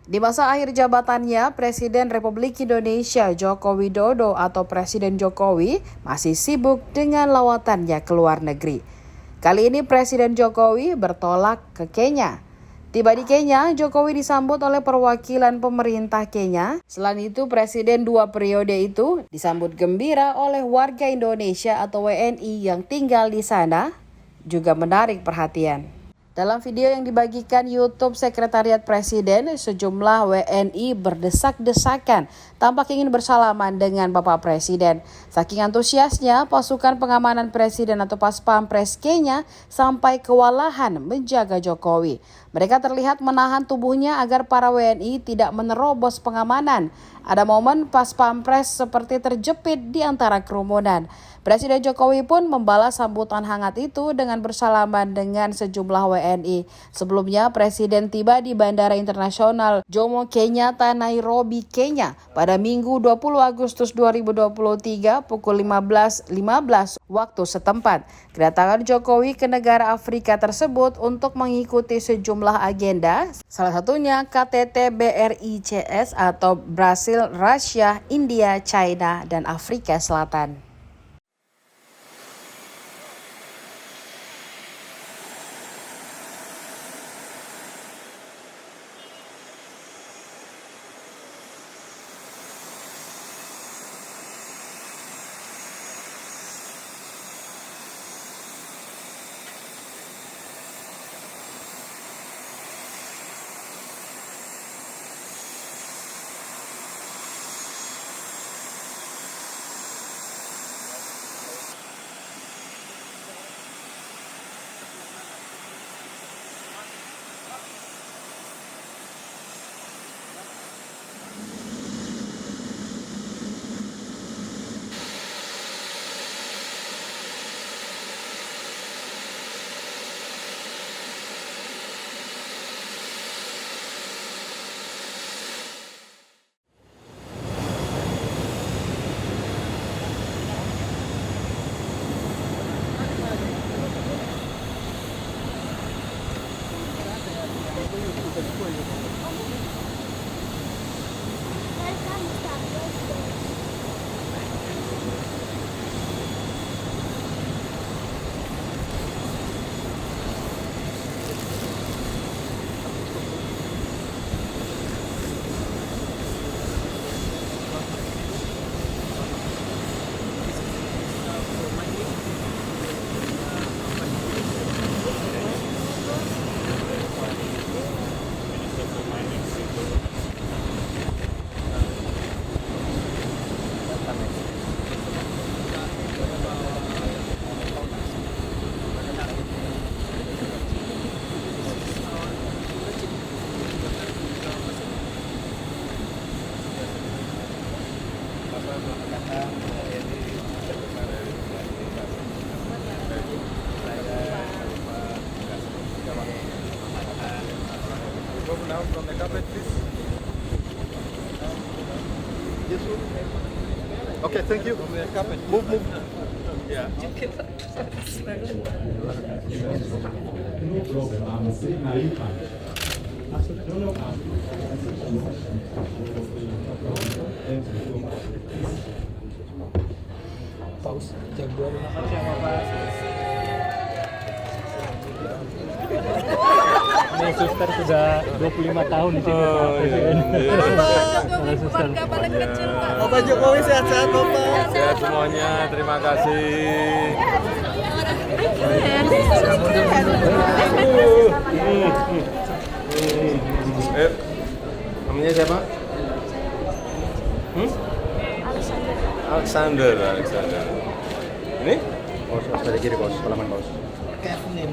Di masa akhir jabatannya, Presiden Republik Indonesia Joko Widodo atau Presiden Jokowi masih sibuk dengan lawatannya ke luar negeri. Kali ini Presiden Jokowi bertolak ke Kenya. Tiba di Kenya, Jokowi disambut oleh perwakilan pemerintah Kenya. Selain itu, Presiden 2 periode itu disambut gembira oleh warga Indonesia atau WNI yang tinggal di sana, juga menarik perhatian. Dalam video yang dibagikan YouTube Sekretariat Presiden, sejumlah WNI berdesak-desakan tampak ingin bersalaman dengan Bapak Presiden. Saking antusiasnya, pasukan pengamanan Presiden atau Pas Pampres Kenya sampai kewalahan menjaga Jokowi. Mereka terlihat menahan tubuhnya agar para WNI tidak menerobos pengamanan. Ada momen Pas Pampres seperti terjepit di antara kerumunan. Presiden Jokowi pun membalas sambutan hangat itu dengan bersalaman dengan sejumlah WNI. Sebelumnya, Presiden tiba di Bandara Internasional Jomo Kenyatta, Nairobi, Kenya pada Minggu 20 Agustus 2023 pukul 15.15 waktu setempat. Kedatangan Jokowi ke negara Afrika tersebut untuk mengikuti sejumlah agenda, salah satunya KTT BRICS atau Brasil, Rusia, India, China, dan Afrika Selatan. Now from the carpet, please. Yes, sir. Okay, thank you. From the carpet. Move. Yeah. Paus jagoan ini suster sudah 25 tahun di sini Pak Presiden. Suster. Bapak Jokowi sehat-sehat, Bapak. Sehat semuanya, terima kasih. Namanya siapa? Alexander. Ini? Paus dari kiri, Paus. Halaman, Paus. Kevin.